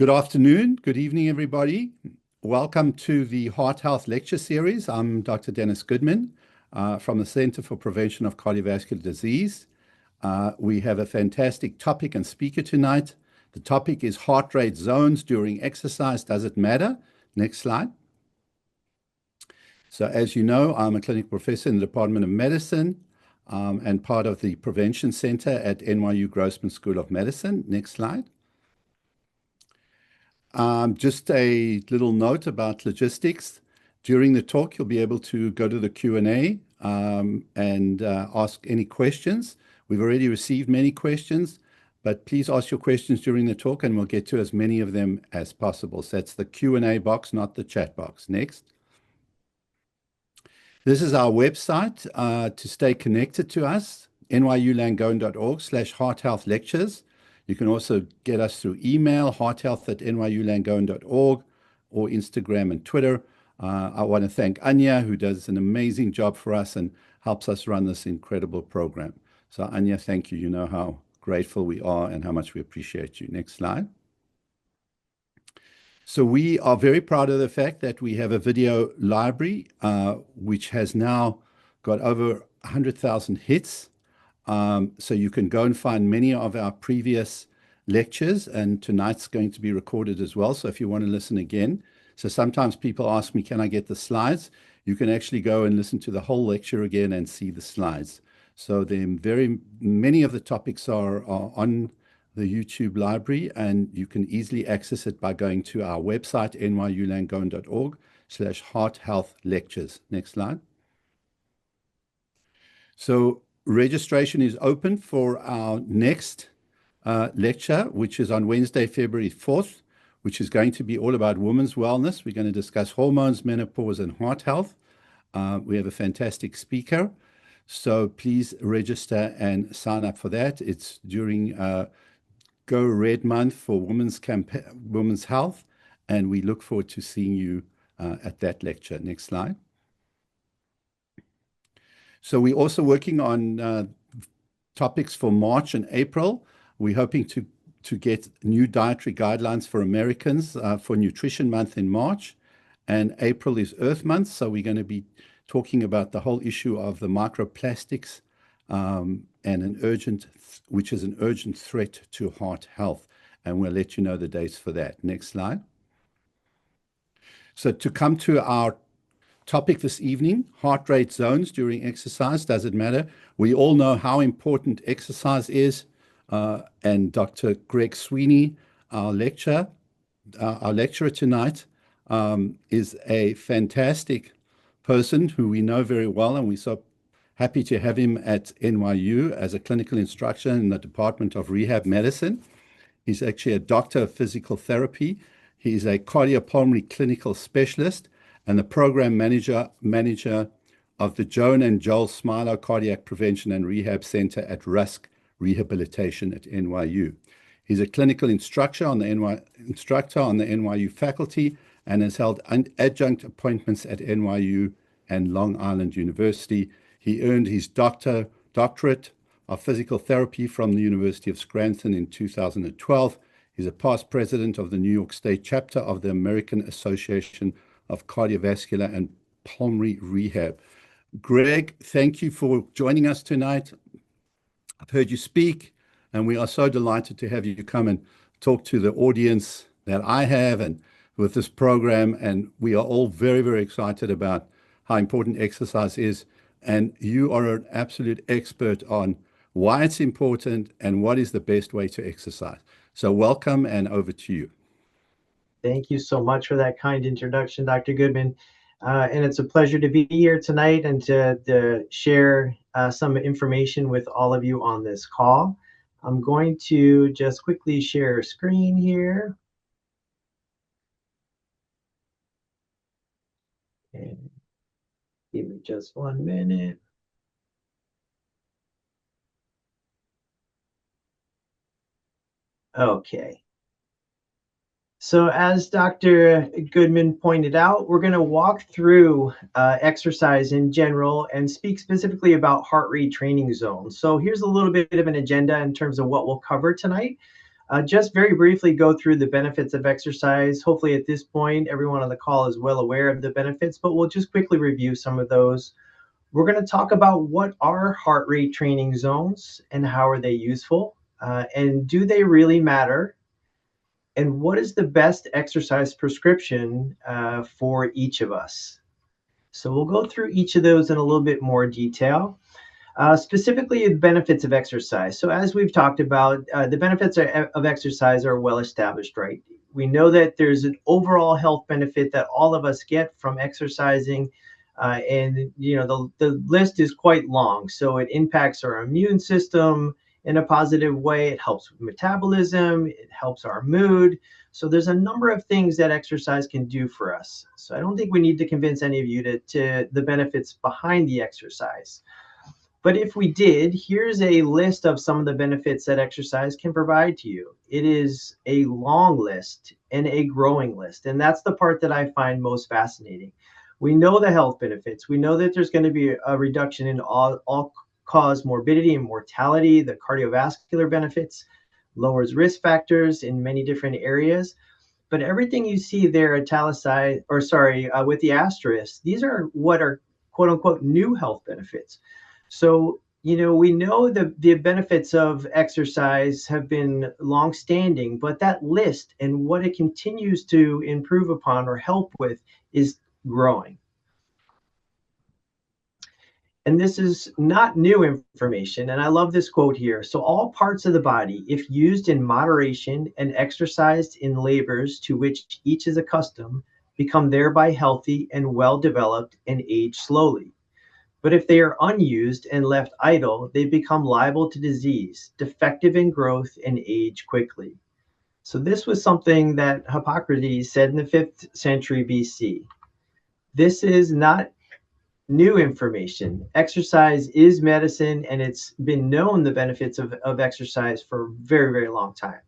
Good afternoon, good evening, everybody. Welcome to the Heart Health Lecture Series. I'm Dr. Dennis Goodman from the Center for Prevention of Cardiovascular Disease. We have a fantastic topic and speaker tonight. The topic is heart rate zones during exercise. Does it matter? Next slide. So as you know, I'm a clinical professor in the Department of Medicine and part of the Prevention Center at NYU Grossman School of Medicine. Next slide. Just a little note about logistics. During the talk, you'll be able to go to the Q&A and ask any questions. We've already received many questions, but please ask your questions during the talk and we'll get to as many of them as possible. So that's the Q&A box, not the chat box. Next. This is our website to stay connected to us, nyulangone.org/hearthealthlectures. You can also get us through email, hearthealth@nyulangone.org, or Instagram and Twitter. I want to thank Anya, who does an amazing job for us and helps us run this incredible program. So Anya, thank you. You know how grateful we are and how much we appreciate you. Next slide. So we are very proud of the fact that we have a video library, which has now got over 100,000 hits. So you can go and find many of our previous lectures, and tonight's going to be recorded as well. So if you want to listen again. So sometimes people ask me, can I get the slides? You can actually go and listen to the whole lecture again and see the slides. So then very many of the topics are on the YouTube library, and you can easily access it by going to our website, nyulangone.org/hearthealthlectures. Next slide. So registration is open for our next lecture, which is on Wednesday, February 4th, which is going to be all about women's wellness. We're going to discuss hormones, menopause, and heart health. We have a fantastic speaker. So please register and sign up for that. It's during Go Red Month for Women's Health, and we look forward to seeing you at that lecture. Next slide. So we're also working on topics for March and April. We're hoping to get new dietary guidelines for Americans for Nutrition Month in March, and April is Earth Month. So we're going to be talking about the whole issue of the microplastics and which is an urgent threat to heart health. And we'll let you know the dates for that. Next slide. So to come to our topic this evening, heart rate zones during exercise. Does it matter? We all know how important exercise is. And Dr. Greg Sweeney, our lecturer tonight, is a fantastic person who we know very well, and we're so happy to have him at NYU as a clinical instructor in the Department of Rehab Medicine. He's actually a doctor of physical therapy. He's a cardiopulmonary clinical specialist and the program manager of the Joan and Joel Smilo Cardiac Prevention and Rehab Center at Rusk Rehabilitation at NYU. He's a clinical instructor on the NYU faculty and has held adjunct appointments at NYU and Long Island University. He earned his doctorate of physical therapy from the University of Scranton in 2012. He's a past president of the New York State chapter of the American Association of Cardiovascular and Pulmonary Rehab. Greg, thank you for joining us tonight. I've heard you speak, and we are so delighted to have you come and talk to the audience that I have and with this program. And we are all very, very excited about how important exercise is. And you are an absolute expert on why it's important and what is the best way to exercise. So welcome, and over to you. Thank you so much for that kind introduction, Dr. Goodman. And it's a pleasure to be here tonight and to share some information with all of you on this call. I'm going to just quickly share a screen here. And give me just 1 minute. Okay. So as Dr. Goodman pointed out, we're going to walk through exercise in general and speak specifically about heart rate training zones. So here's a little bit of an agenda in terms of what we'll cover tonight. Just very briefly go through the benefits of exercise. Hopefully at this point, everyone on the call is well aware of the benefits, but we'll just quickly review some of those. We're going to talk about what are heart rate training zones and how are they useful, and do they really matter? And what is the best exercise prescription for each of us? So we'll go through each of those in a little bit more detail. Specifically, the benefits of exercise. So as we've talked about, the benefits of exercise are well established, right? We know that there's an overall health benefit that all of us get from exercising. And the list is quite long. So it impacts our immune system in a positive way. It helps with metabolism. It helps our mood. So there's a number of things that exercise can do for us. So I don't think we need to convince any of you to the benefits behind the exercise. But if we did, here's a list of some of the benefits that exercise can provide to you. It is a long list and a growing list. And that's the part that I find most fascinating. We know the health benefits. We know that there's going to be a reduction in all-cause morbidity and mortality, the cardiovascular benefits, lowers risk factors in many different areas. But everything you see there italicized, with the asterisk, these are what are quote unquote new health benefits. So, we know the benefits of exercise have been longstanding, but that list and what it continues to improve upon or help with is growing. And this is not new information. And I love this quote here. So all parts of the body, if used in moderation and exercised in labors to which each is accustomed, become thereby healthy and well developed and age slowly. But if they are unused and left idle, they become liable to disease, defective in growth, and age quickly. So this was something that Hippocrates said in the 5th century BC. This is not new information. Exercise is medicine, and it's been known the benefits of exercise for a very, very long time.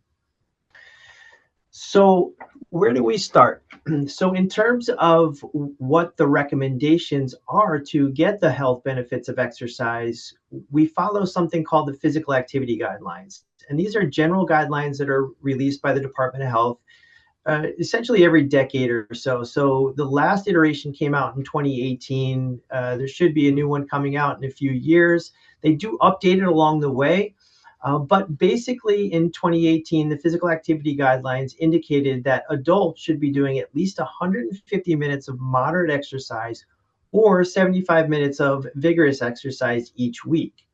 So where do we start? So in terms of what the recommendations are to get the health benefits of exercise, we follow something called the physical activity guidelines. And these are general guidelines that are released by the Department of Health essentially every decade or so. So the last iteration came out in 2018. There should be a new one coming out in a few years. They do update it along the way. But basically in 2018, the physical activity guidelines indicated that adults should be doing at least 150 minutes of moderate exercise or 75 minutes of vigorous exercise each week.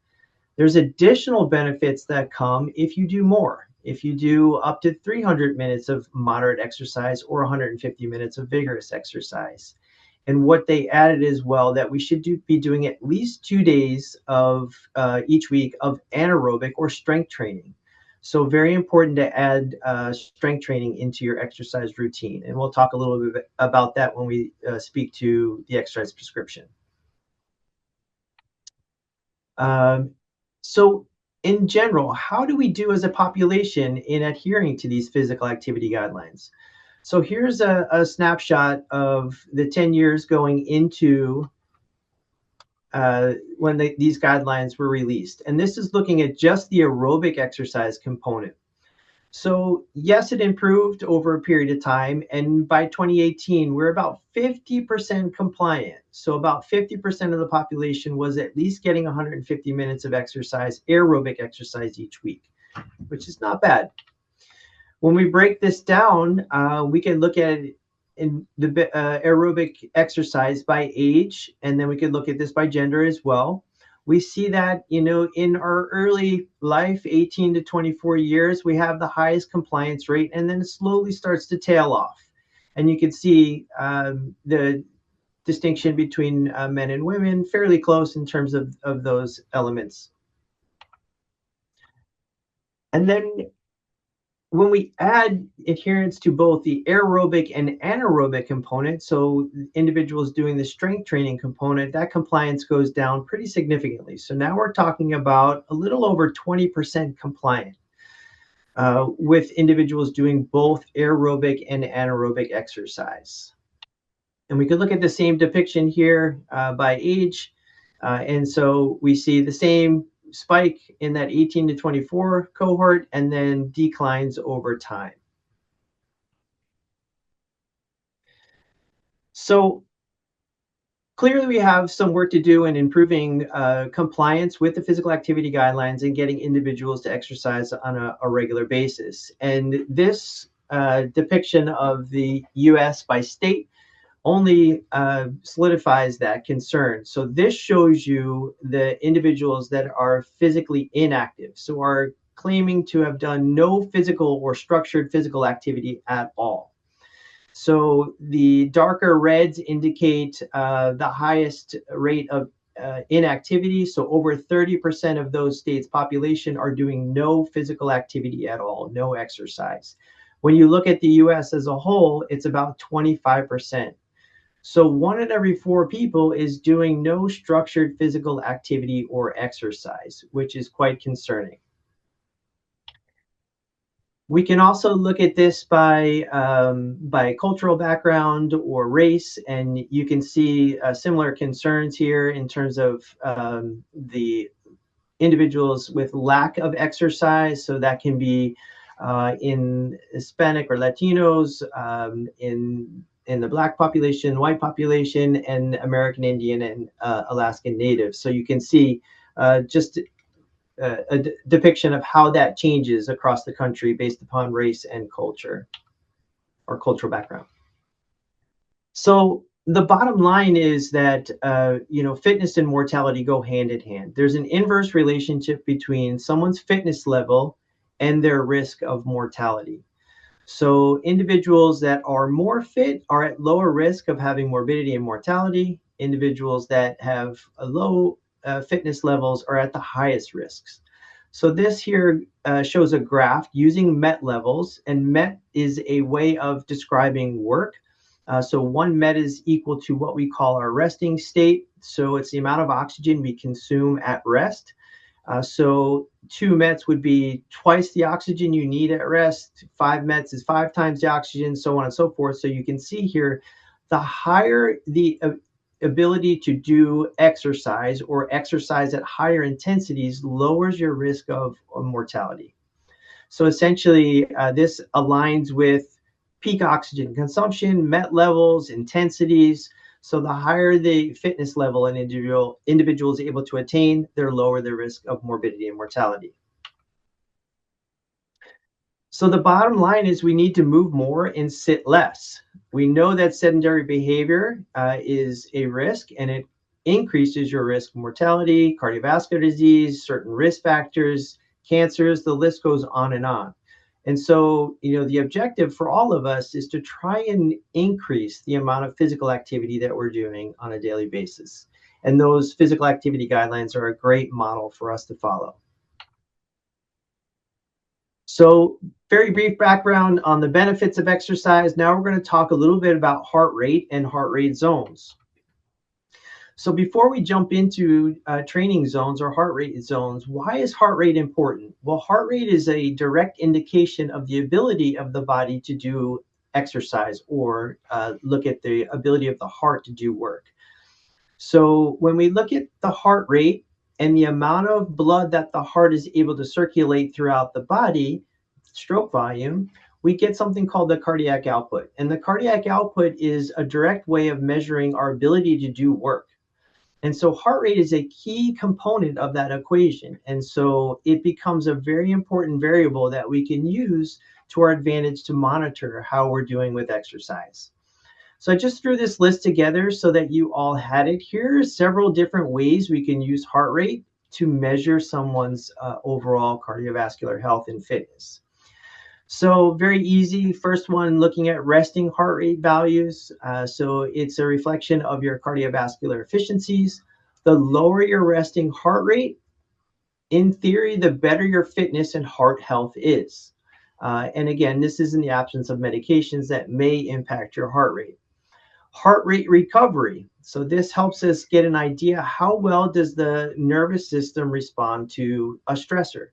There's additional benefits that come if you do more. If you do up to 300 minutes of moderate exercise or 150 minutes of vigorous exercise. And what they added as well, that we should be doing at least 2 days of each week of anaerobic or strength training. So very important to add strength training into your exercise routine. And we'll talk a little bit about that when we speak to the exercise prescription. So in general, how do we do as a population in adhering to these physical activity guidelines? So here's a snapshot of the 10 years going into when these guidelines were released. And this is looking at just the aerobic exercise component. So yes, it improved over a period of time. And by 2018, we're about 50% compliant. So about 50% of the population was at least getting 150 minutes of exercise, aerobic exercise each week, which is not bad. When we break this down, we can look at it in the aerobic exercise by age, and then we can look at this by gender as well. We see that, in our early life, 18 to 24 years, we have the highest compliance rate, and then it slowly starts to tail off. And you can see the distinction between men and women fairly close in terms of those elements. And then when we add adherence to both the aerobic and anaerobic component, so individuals doing the strength training component, that compliance goes down pretty significantly. So now we're talking about a little over 20% compliant with individuals doing both aerobic and anaerobic exercise. And we could look at the same depiction here by age. And so we see the same spike in that 18 to 24 cohort and then declines over time. So clearly we have some work to do in improving compliance with the physical activity guidelines and getting individuals to exercise on a regular basis. And this depiction of the US by state only solidifies that concern. So this shows you the individuals that are physically inactive, so are claiming to have done no physical or structured physical activity at all. So the darker reds indicate the highest rate of inactivity. So over 30% of those states' population are doing no physical activity at all, no exercise. When you look at the US as a whole, it's about 25%. So 1 in every 4 people is doing no structured physical activity or exercise, which is quite concerning. We can also look at this by cultural background or race, and you can see similar concerns here in terms of the individuals with lack of exercise. So that can be in Hispanic or Latinos, in the Black population, white population, and American Indian and Alaskan Natives. So you can see just a depiction of how that changes across the country based upon race and culture or cultural background. So the bottom line is that fitness and mortality go hand in hand. There's an inverse relationship between someone's fitness level and their risk of mortality. So individuals that are more fit are at lower risk of having morbidity and mortality. Individuals that have a low fitness levels are at the highest risks. So this here shows a graph using MET levels, and MET is a way of describing work. So 1 MET is equal to what we call our resting state. So it's the amount of oxygen we consume at rest. So 2 METs would be twice the oxygen you need at rest. 5 METs is 5 times the oxygen, so on and so forth. So you can see here, the higher the ability to do exercise or exercise at higher intensities lowers your risk of mortality. So essentially, this aligns with peak oxygen consumption, MET levels, intensities. So the higher the fitness level an individual is able to attain, the lower the risk of morbidity and mortality. So the bottom line is we need to move more and sit less. We know that sedentary behavior is a risk, and it increases your risk of mortality, cardiovascular disease, certain risk factors, cancers, the list goes on and on. And so, the objective for all of us is to try and increase the amount of physical activity that we're doing on a daily basis. And those physical activity guidelines are a great model for us to follow. So very brief background on the benefits of exercise. Now we're going to talk a little bit about heart rate and heart rate zones. So before we jump into training zones or heart rate zones, why is heart rate important? Well, heart rate is a direct indication of the ability of the body to do exercise or look at the ability of the heart to do work. So when we look at the heart rate and the amount of blood that the heart is able to circulate throughout the body, stroke volume, we get something called the cardiac output. And the cardiac output is a direct way of measuring our ability to do work. And so heart rate is a key component of that equation. And so it becomes a very important variable that we can use to our advantage to monitor how we're doing with exercise. So I just threw this list together so that you all had it. Here are several different ways we can use heart rate to measure someone's overall cardiovascular health and fitness. So very easy. First one, looking at resting heart rate values. So it's a reflection of your cardiovascular efficiencies. The lower your resting heart rate, in theory, the better your fitness and heart health is. And again, this is in the absence of medications that may impact your heart rate. Heart rate recovery. So this helps us get an idea how well does the nervous system respond to a stressor.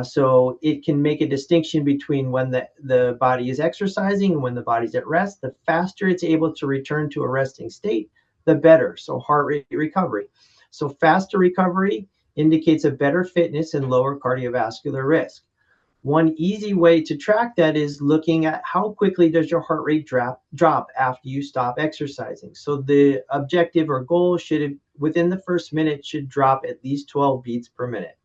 So it can make a distinction between when the body is exercising and when the body's at rest. The faster it's able to return to a resting state, the better. So heart rate recovery. So faster recovery indicates a better fitness and lower cardiovascular risk. One easy way to track that is looking at how quickly does your heart rate drop after you stop exercising. So the objective or goal should, within the first minute, should drop at least 12 beats per minute.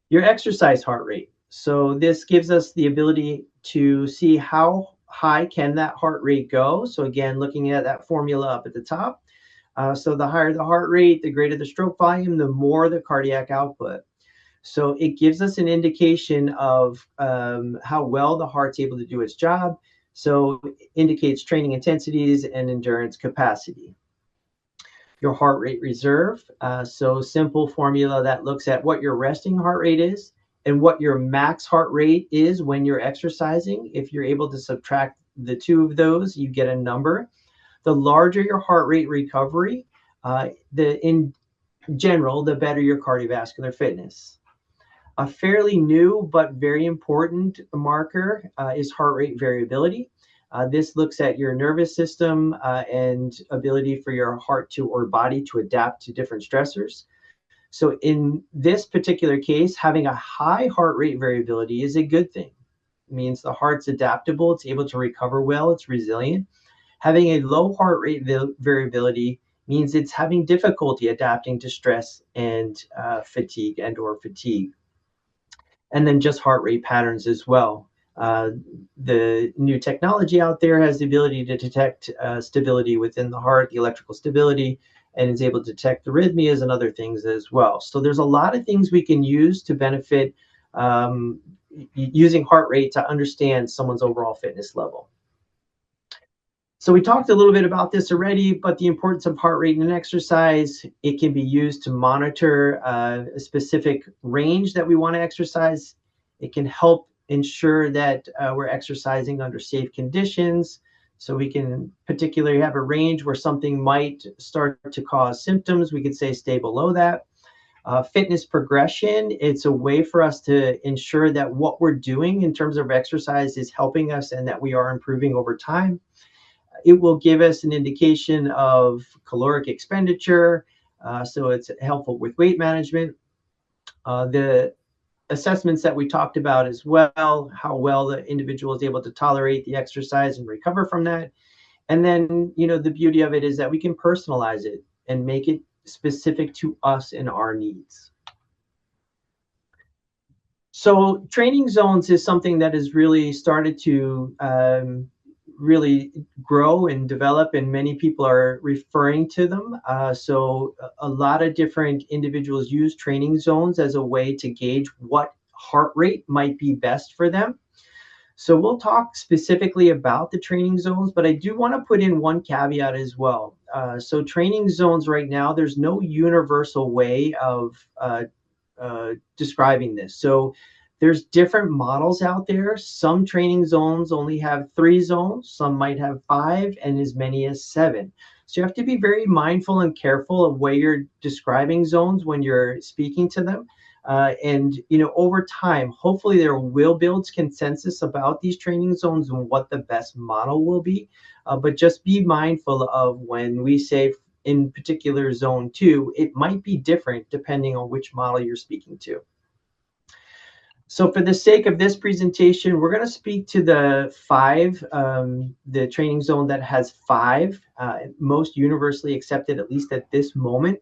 Your exercise heart rate. So this gives us the ability to see how high can that heart rate go. So again, looking at that formula up at the top. So the higher the heart rate, the greater the stroke volume, the more the cardiac output. So it gives us an indication of how well the heart's able to do its job. So it indicates training intensities and endurance capacity. Your heart rate reserve. So simple formula that looks at what your resting heart rate is and what your max heart rate is when you're exercising. If you're able to subtract the two of those, you get a number. The larger your heart rate recovery, in general, the better your cardiovascular fitness. A fairly new but very important marker is heart rate variability. This looks at your nervous system and ability for your heart to or body to adapt to different stressors. So in this particular case, having a high heart rate variability is a good thing. It means the heart's adaptable, it's able to recover well, it's resilient. Having a low heart rate variability means it's having difficulty adapting to stress and fatigue and or fatigue. And then just heart rate patterns as well. The new technology out there has the ability to detect stability within the heart, the electrical stability, and is able to detect arrhythmias and other things as well. So there's a lot of things we can use to benefit using heart rate to understand someone's overall fitness level. So we talked a little bit about this already, but the importance of heart rate in an exercise, it can be used to monitor a specific range that we want to exercise. It can help ensure that we're exercising under safe conditions. So we can particularly have a range where something might start to cause symptoms. We could say stay below that. Fitness progression, it's a way for us to ensure that what we're doing in terms of exercise is helping us and that we are improving over time. It will give us an indication of caloric expenditure, so it's helpful with weight management. The assessments that we talked about as well, how well the individual is able to tolerate the exercise and recover from that. And then, the beauty of it is that we can personalize it and make it specific to us and our needs. So training zones is something that has really started to really grow and develop, and many people are referring to them. So a lot of different individuals use training zones as a way to gauge what heart rate might be best for them. So we'll talk specifically about the training zones, but I do want to put in one caveat as well. So training zones right now, there's no universal way of describing this. So there's different models out there. Some training zones only have 3 zones. Some might have 5 and as many as 7. So you have to be very mindful and careful of where you're describing zones when you're speaking to them. And over time, hopefully there will build consensus about these training zones and what the best model will be. But just be mindful of when we say in particular zone 2, it might be different depending on which model you're speaking to. So for the sake of this presentation, we're going to speak to the 5, the training zone that has 5, most universally accepted, at least at this moment.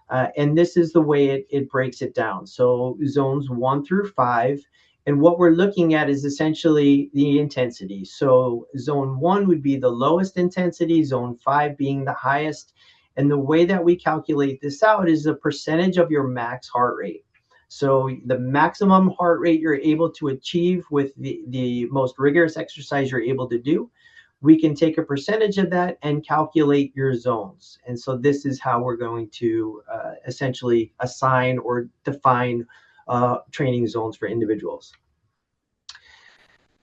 And this is the way it breaks it down. So zones 1 through 5. And what we're looking at is essentially the intensity. So zone 1 would be the lowest intensity, zone 5 being the highest. And the way that we calculate this out is the percentage of your max heart rate. So the maximum heart rate you're able to achieve with the most rigorous exercise you're able to do, we can take a percentage of that and calculate your zones. And so this is how we're going to essentially assign or define training zones for individuals.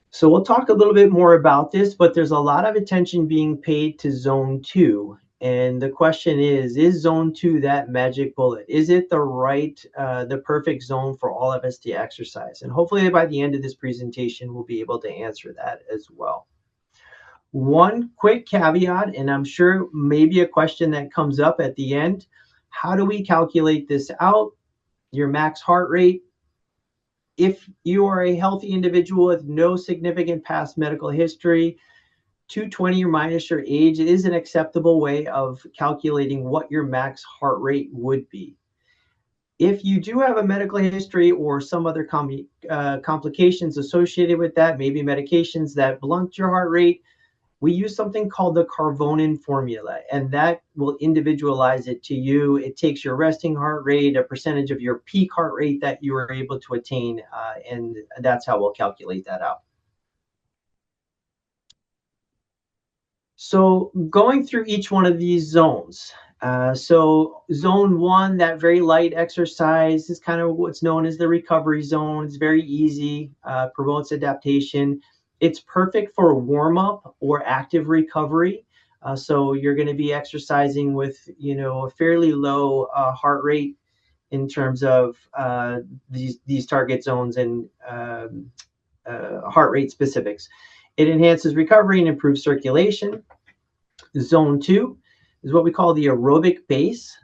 So we'll talk a little bit more about this, but there's a lot of attention being paid to zone 2. And the question is zone 2 that magic bullet? Is it the perfect zone for all of us to exercise? And hopefully by the end of this presentation, we'll be able to answer that as well. One quick caveat, and I'm sure maybe a question that comes up at the end. How do we calculate this out? Your max heart rate. If you are a healthy individual with no significant past medical history, 220 or minus your age is an acceptable way of calculating what your max heart rate would be. If you do have a medical history or some other complications associated with that, maybe medications that blunt your heart rate, we use something called the Carbonin formula, and that will individualize it to you. It takes your resting heart rate, a percentage of your peak heart rate that you were able to attain, and that's how we'll calculate that out. So going through each one of these zones. So zone 1, that very light exercise, is kind of what's known as the recovery zone. It's very easy, promotes adaptation. It's perfect for warm-up or active recovery. So you're going to be exercising with, a fairly low heart rate in terms of these target zones and heart rate specifics. It enhances recovery and improves circulation. Zone 2 is what we call the aerobic base.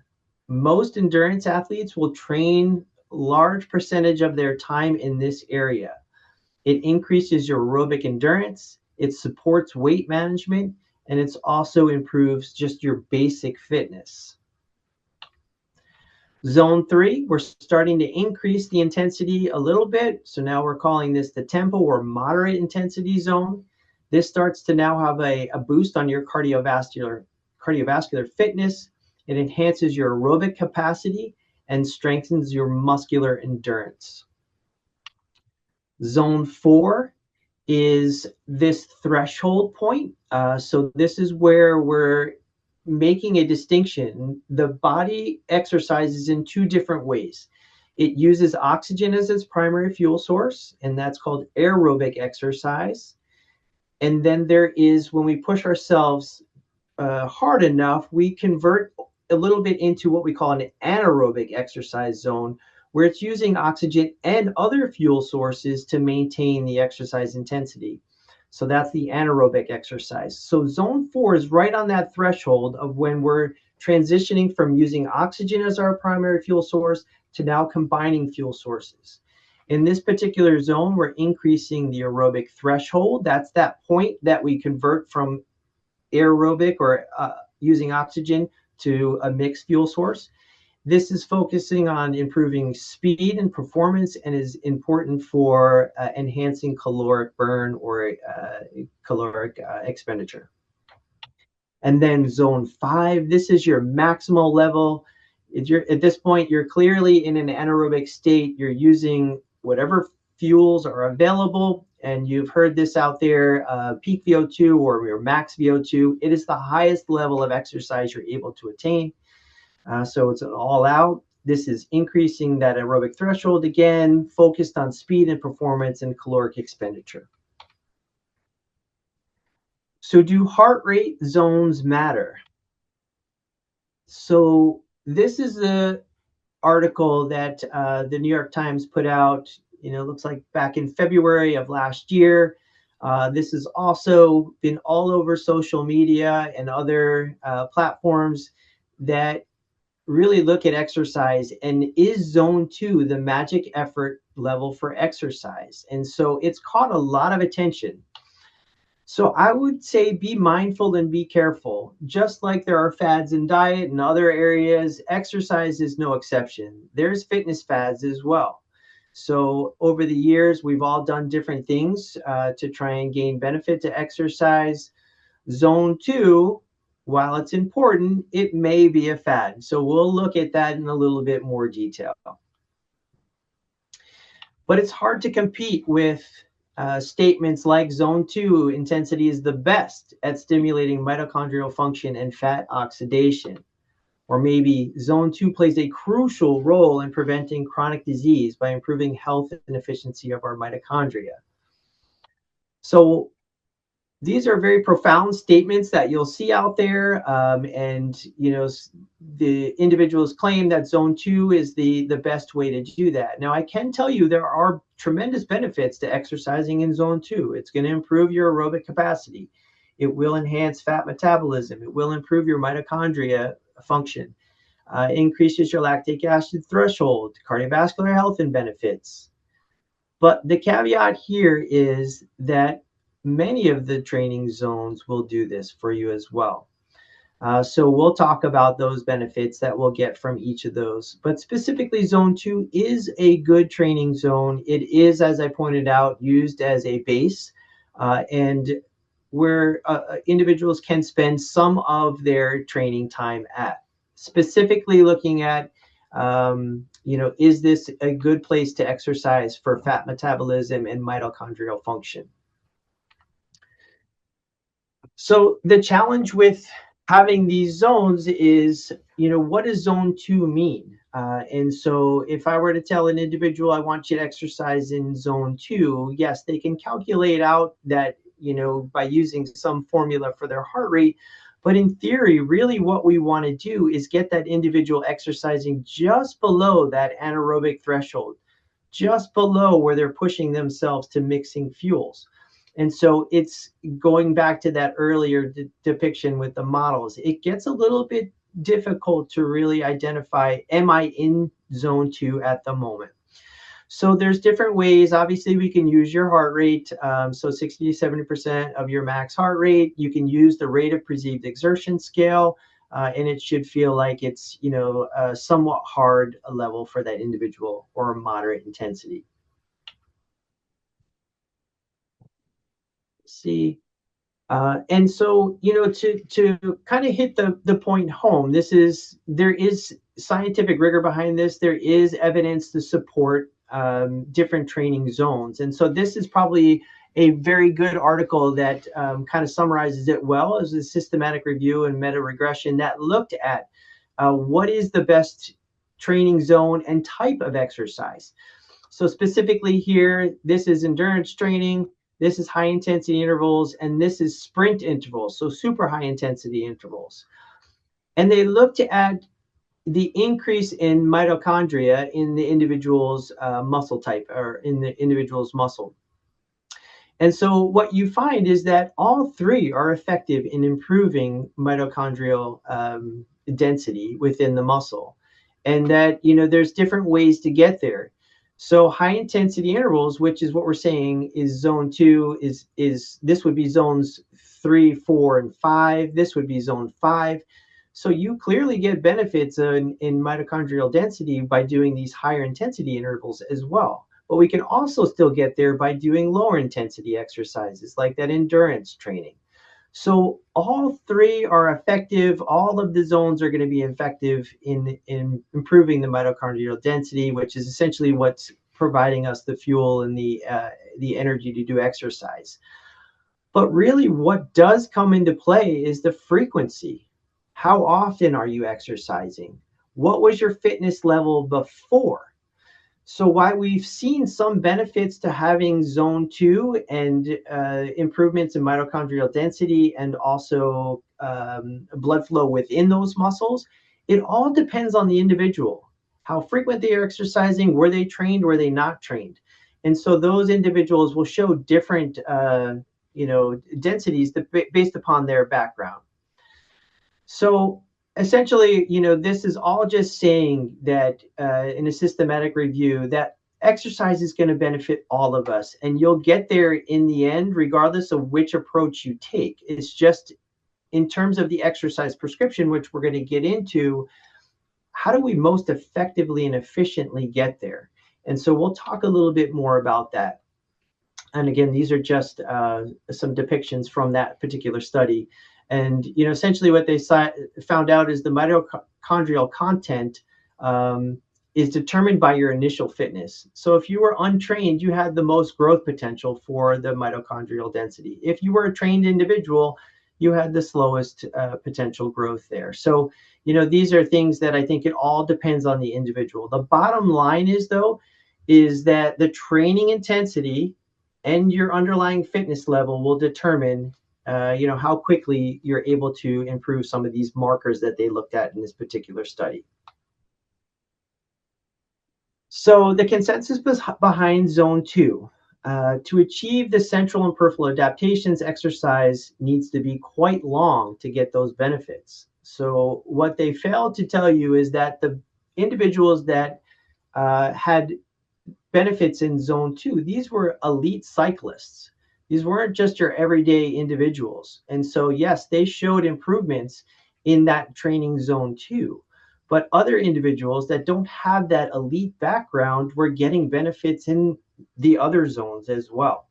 Most endurance athletes will train large percentage of their time in this area. It increases your aerobic endurance, it supports weight management, and it also improves just your basic fitness. Zone 3, we're starting to increase the intensity a little bit. So now we're calling this the tempo or moderate intensity zone. This starts to now have a boost on your cardiovascular fitness. It enhances your aerobic capacity and strengthens your muscular endurance. Zone 4 is this threshold point. So this is where we're making a distinction. The body exercises in 2 different ways. It uses oxygen as its primary fuel source, and that's called aerobic exercise. And then there is, when we push ourselves hard enough, we convert a little bit into what we call an anaerobic exercise zone, where it's using oxygen and other fuel sources to maintain the exercise intensity. So that's the anaerobic exercise. So zone 4 is right on that threshold of when we're transitioning from using oxygen as our primary fuel source to now combining fuel sources. In this particular zone, we're increasing the aerobic threshold. That's that point that we convert from aerobic or using oxygen to a mixed fuel source. This is focusing on improving speed and performance and is important for enhancing caloric burn or caloric expenditure. And then zone 5, this is your maximal level. At this point, you're clearly in an anaerobic state. You're using whatever fuels are available, and you've heard this out there, peak VO2 or your max VO2. It is the highest level of exercise you're able to attain. So it's an all out. This is increasing that aerobic threshold again, focused on speed and performance and caloric expenditure. So do heart rate zones matter? So this is the article that the New York Times put out, looks like back in February of last year. This has also been all over social media and other platforms that really look at exercise, and is zone 2 the magic effort level for exercise? And so it's caught a lot of attention. So I would say be mindful and be careful. Just like there are fads in diet and other areas, exercise is no exception. There's fitness fads as well. So over the years, we've all done different things to try and gain benefit to exercise. Zone 2, while it's important, it may be a fad. So we'll look at that in a little bit more detail. But it's hard to compete with statements like zone 2 intensity is the best at stimulating mitochondrial function and fat oxidation. Or maybe zone 2 plays a crucial role in preventing chronic disease by improving health and efficiency of our mitochondria. So these are very profound statements that you'll see out there, and the individuals claim that zone 2 is the best way to do that. Now, I can tell you there are tremendous benefits to exercising in zone 2. It's going to improve your aerobic capacity. It will enhance fat metabolism. It will improve your mitochondria function. increases your lactic acid threshold, cardiovascular health and benefits. But the caveat here is that many of the training zones will do this for you as well. So we'll talk about those benefits that we'll get from each of those. But specifically, Zone 2 is a good training zone. It is, as I pointed out, used as a base, and where individuals can spend some of their training time at. Specifically looking at, is this a good place to exercise for fat metabolism and mitochondrial function? So the challenge with having these zones is, what does Zone 2 mean? And so if I were to tell an individual, I want you to exercise in Zone 2, yes, they can calculate out that, by using some formula for their heart rate. But in theory, really what we want to do is get that individual exercising just below that anaerobic threshold, just below where they're pushing themselves to mixing fuels. And so it's going back to that earlier depiction with the models. It gets a little bit difficult to really identify, am I in Zone 2 at the moment? So there's different ways. Obviously, we can use your heart rate. So 60 to 70% of your max heart rate. You can use the rate of perceived exertion scale, and it should feel like it's, a somewhat hard level for that individual or a moderate intensity. See. And so, to kind of hit the point home, there is scientific rigor behind this. There is evidence to support different training zones. And so this is probably a very good article that kind of summarizes it well, as a systematic review and meta regression that looked at what is the best training zone and type of exercise. So specifically here, this is endurance training. This is high intensity intervals, and this is sprint intervals, so super high intensity intervals. And they looked at the increase in mitochondria in the individual's muscle type, or in the individual's muscle. And so what you find is that all three are effective in improving mitochondrial density within the muscle, and that there's different ways to get there. So high intensity intervals, which is what we're saying is Zone 2, is this would be zones 3, 4, and 5. This would be Zone 5. So you clearly get benefits in mitochondrial density by doing these higher intensity intervals as well. But we can also still get there by doing lower intensity exercises like that endurance training. So all three are effective. All of the zones are going to be effective in improving the mitochondrial density, which is essentially what's providing us the fuel and the energy to do exercise. But really what does come into play is the frequency. How often are you exercising? What was your fitness level before? So while we've seen some benefits to having Zone 2 and improvements in mitochondrial density and also blood flow within those muscles, it all depends on the individual. How frequent they are exercising, were they trained, were they not trained? And so those individuals will show different densities based upon their background. So essentially, this is all just saying that in a systematic review that exercise is going to benefit all of us, and you'll get there in the end, regardless of which approach you take. It's just in terms of the exercise prescription, which we're going to get into, how do we most effectively and efficiently get there? And so we'll talk a little bit more about that. And again, these are just some depictions from that particular study. And essentially what they found out is the mitochondrial content is determined by your initial fitness. So if you were untrained, you had the most growth potential for the mitochondrial density. If you were a trained individual, you had the slowest potential growth there. So these are things that I think it all depends on the individual. The bottom line is that the training intensity and your underlying fitness level will determine how quickly you're able to improve some of these markers that they looked at in this particular study. So the consensus behind Zone 2, to achieve the central and peripheral adaptations, exercise needs to be quite long to get those benefits. So what they failed to tell you is that the individuals that had benefits in zone 2, these were elite cyclists. These weren't just your everyday individuals. And so, yes, they showed improvements in that training zone 2. But other individuals that don't have that elite background were getting benefits in the other zones as well.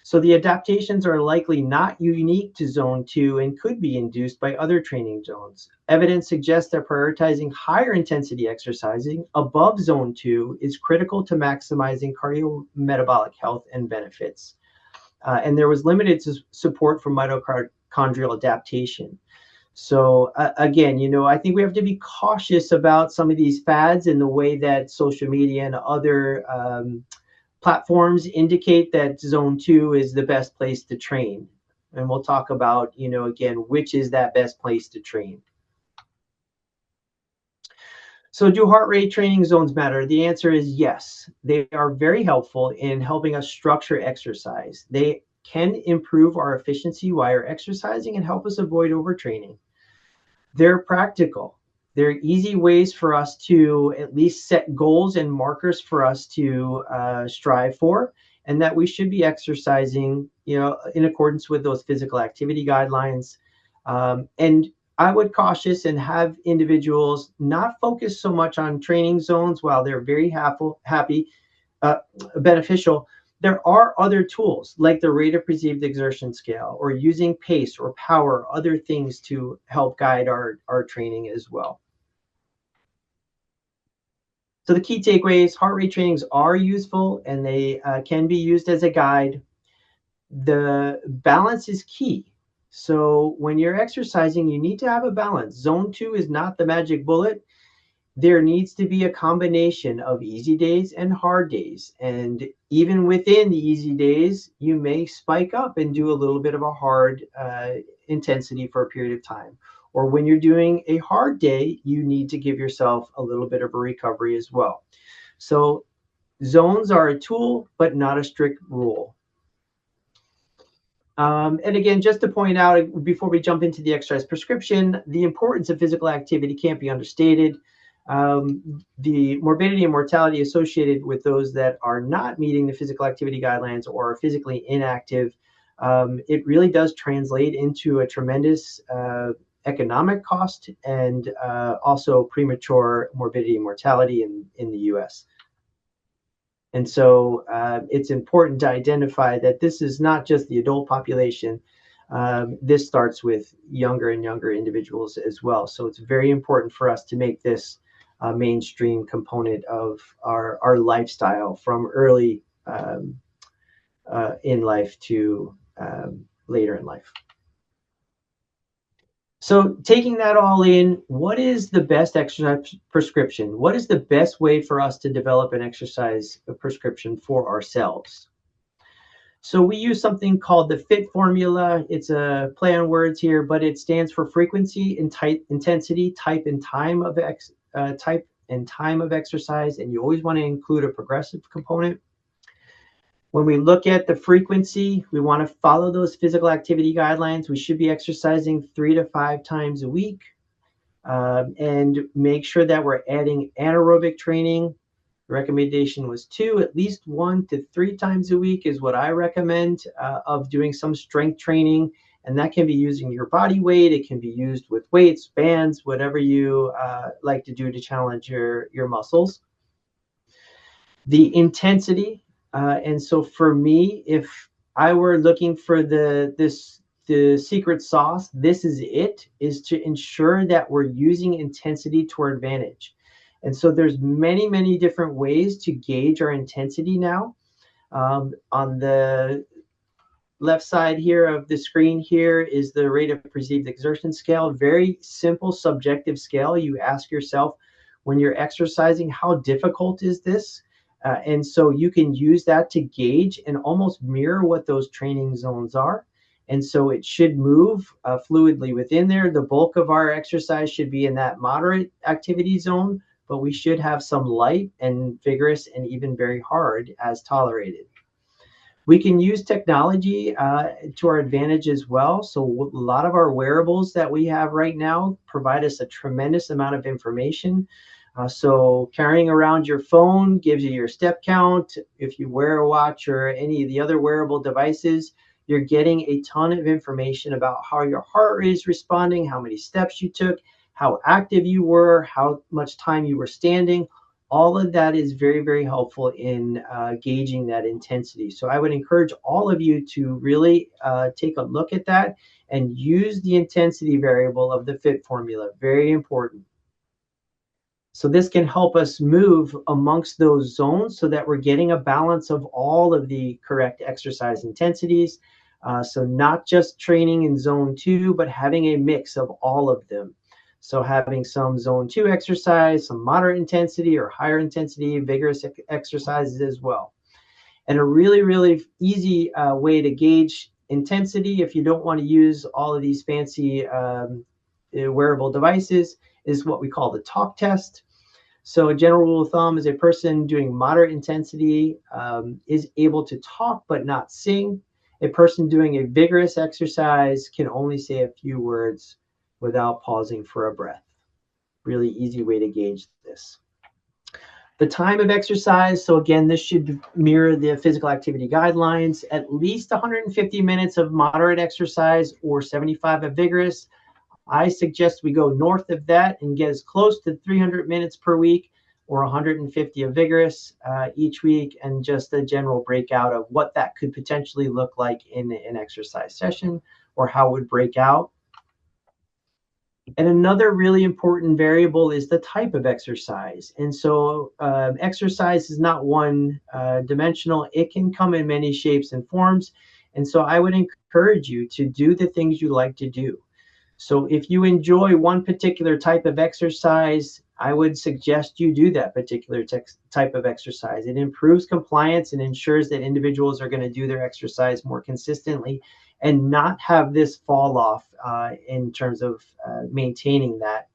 So the adaptations are likely not unique to zone 2 and could be induced by other training zones. Evidence suggests that prioritizing higher intensity exercising above zone 2 is critical to maximizing cardiometabolic health and benefits. And there was limited support for mitochondrial adaptation. So again, I think we have to be cautious about some of these fads in the way that social media and other platforms indicate that zone 2 is the best place to train. And we'll talk about, again, which is that best place to train. So do heart rate training zones matter? The answer is yes. They are very helpful in helping us structure exercise. They can improve our efficiency while we're exercising and help us avoid overtraining. They're practical. They're easy ways for us to at least set goals and markers for us to strive for, and that we should be exercising, in accordance with those physical activity guidelines. And I would cautious and have individuals not focus so much on training zones while they're very beneficial. There are other tools like the rate of perceived exertion scale or using pace or power, other things to help guide our training as well. So the key takeaways: heart rate trainings are useful and they can be used as a guide. The balance is key. So when you're exercising, you need to have a balance. Zone 2 is not the magic bullet. There needs to be a combination of easy days and hard days. And even within the easy days, you may spike up and do a little bit of a hard intensity for a period of time. Or when you're doing a hard day, you need to give yourself a little bit of a recovery as well. So zones are a tool, but not a strict rule. And again, just to point out, before we jump into the exercise prescription, the importance of physical activity can't be understated. The morbidity and mortality associated with those that are not meeting the physical activity guidelines or are physically inactive, it really does translate into a tremendous economic cost and also premature morbidity and mortality in the US. And so it's important to identify that this is not just the adult population. This starts with younger and younger individuals as well. So it's very important for us to make this a mainstream component of our lifestyle from early in life to later in life. So taking that all in, what is the best exercise prescription? What is the best way for us to develop an exercise prescription for ourselves? So we use something called the FIT formula. It's a play on words here, but it stands for frequency and intensity, type and time of exercise, and you always want to include a progressive component. When we look at the frequency, we want to follow those physical activity guidelines. We should be exercising 3 to 5 times a week, and make sure that we're adding anaerobic training. The recommendation was 2, at least 1 to 3 times a week is what I recommend of doing some strength training. And that can be using your body weight. It can be used with weights, bands, whatever you like to do to challenge your muscles. The intensity. And so for me, if I were looking for the secret sauce, this is it, is to ensure that we're using intensity to our advantage. And so there's many, many different ways to gauge our intensity now. On the left side here of the screen here is the rate of perceived exertion scale. Very simple subjective scale. You ask yourself when you're exercising, how difficult is this? And so you can use that to gauge and almost mirror what those training zones are. And so it should move fluidly within there. The bulk of our exercise should be in that moderate activity zone, but we should have some light and vigorous and even very hard as tolerated. We can use technology to our advantage as well. So a lot of our wearables that we have right now provide us a tremendous amount of information. So carrying around your phone gives you your step count. If you wear a watch or any of the other wearable devices, you're getting a ton of information about how your heart rate is responding, how many steps you took, how active you were, how much time you were standing. All of that is very, very helpful in gauging that intensity. So I would encourage all of you to really take a look at that and use the intensity variable of the FIT formula. Very important. So this can help us move amongst those zones so that we're getting a balance of all of the correct exercise intensities. So not just training in zone 2, but having a mix of all of them. So having some zone 2 exercise, some moderate intensity or higher intensity, vigorous exercises as well. And a really, really easy way to gauge intensity, if you don't want to use all of these fancy wearable devices, is what we call the talk test. So a general rule of thumb is a person doing moderate intensity is able to talk but not sing. A person doing a vigorous exercise can only say a few words without pausing for a breath. Really easy way to gauge this. The time of exercise, so again, this should mirror the physical activity guidelines, at least 150 minutes of moderate exercise or 75 of vigorous. I suggest we go north of that and get as close to 300 minutes per week or 150 of vigorous each week, and just a general breakout of what that could potentially look like in an exercise session or how it would break out. And another really important variable is the type of exercise. And so exercise is not one dimensional. It can come in many shapes and forms. And so I would encourage you to do the things you like to do. So if you enjoy one particular type of exercise, I would suggest you do that particular type of exercise. It improves compliance and ensures that individuals are going to do their exercise more consistently and not have this fall off in terms of maintaining that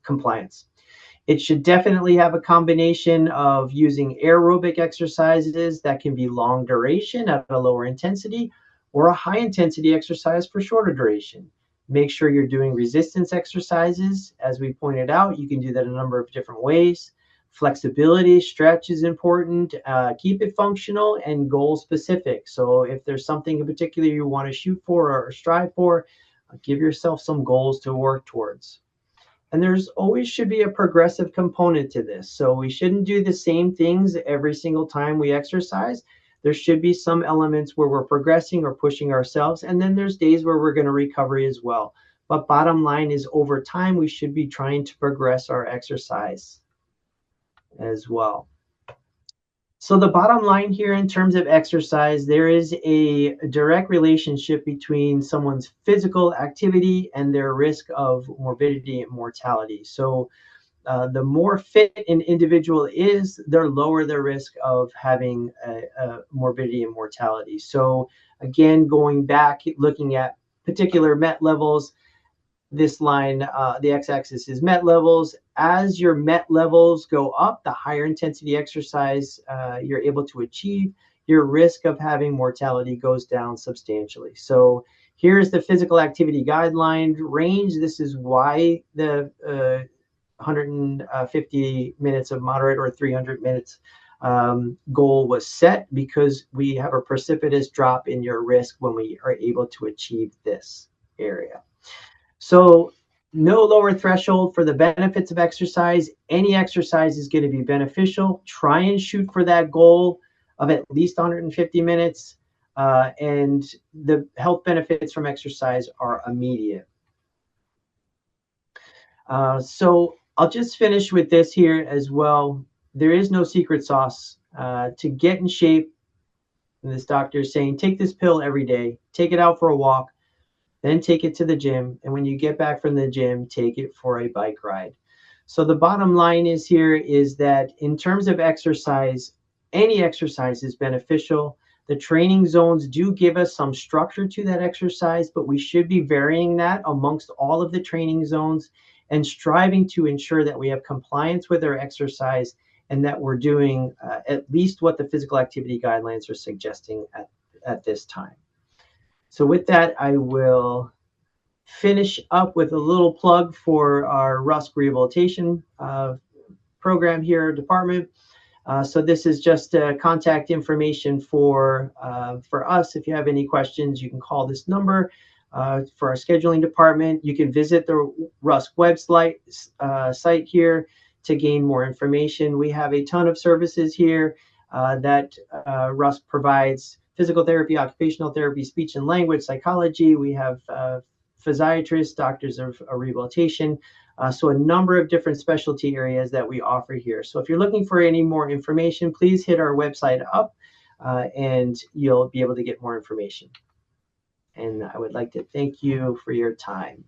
compliance. It should definitely have a combination of using aerobic exercises that can be long duration at a lower intensity, or a high intensity exercise for shorter duration. Make sure you're doing resistance exercises. As we pointed out, you can do that a number of different ways. Flexibility, stretch is important. Keep it functional and goal specific. So if there's something in particular you want to shoot for or strive for, give yourself some goals to work towards. And there's always should be a progressive component to this. So we shouldn't do the same things every single time we exercise. There should be some elements where we're progressing or pushing ourselves. And then there's days where we're going to recover as well. But bottom line is, over time, we should be trying to progress our exercise as well. So the bottom line here in terms of exercise, there is a direct relationship between someone's physical activity and their risk of morbidity and mortality. So the more fit an individual is, the lower the risk of having a morbidity and mortality. So again, going back, looking at particular MET levels, this line, the x-axis is MET levels. As your MET levels go up, the higher intensity exercise you're able to achieve, your risk of having mortality goes down substantially. So here's the physical activity guideline range. This is why the 150 minutes of moderate or 300 minutes goal was set, because we have a precipitous drop in your risk when we are able to achieve this area. So no lower threshold for the benefits of exercise. Any exercise is going to be beneficial. Try and shoot for that goal of at least 150 minutes. And the health benefits from exercise are immediate. So I'll just finish with this here as well. There is no secret sauce to get in shape. And this doctor is saying, take this pill every day, take it out for a walk, then take it to the gym. And when you get back from the gym, take it for a bike ride. So the bottom line is here is that in terms of exercise, any exercise is beneficial. The training zones do give us some structure to that exercise, but we should be varying that amongst all of the training zones and striving to ensure that we have compliance with our exercise and that we're doing at least what the physical activity guidelines are suggesting at this time. So with that, I will finish up with a little plug for our RUSC rehabilitation program here, department. So this is just contact information for us. If you have any questions, you can call this number for our scheduling department. You can visit the RUSC website site here to gain more information. We have a ton of services here that RUSC provides: physical therapy, occupational therapy, speech and language, psychology. We have physiatrists, doctors of rehabilitation. So a number of different specialty areas that we offer here. So if you're looking for any more information, please hit our website up and you'll be able to get more information. And I would like to thank you for your time.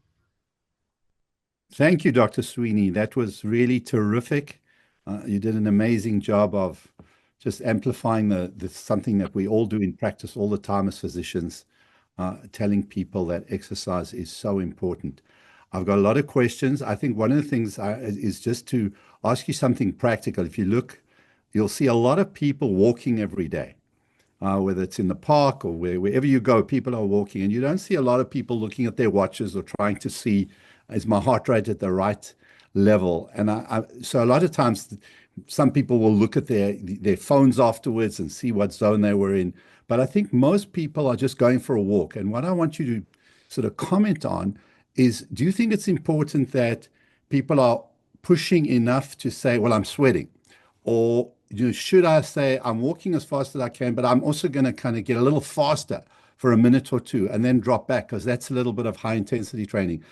Thank you, Dr. Sweeney. That was really terrific. You did an amazing job of just amplifying the something that we all do in practice all the time as physicians, telling people that exercise is so important. I've got a lot of questions. I think one of the things is just to ask you something practical. If you look, you'll see a lot of people walking every day, whether it's in the park or wherever you go, people are walking, and you don't see a lot of people looking at their watches or trying to see, is my heart rate at the right level? And so a lot of times, some people will look at their phones afterwards and see what zone they were in. But I think most people are just going for a walk. And what I want you to sort of comment on is, do you think it's important that people are pushing enough to say, well, I'm sweating? Or should I say, I'm walking as fast as I can, but I'm also going to kind of get a little faster for a minute or two and then drop back, because that's a little bit of high intensity training.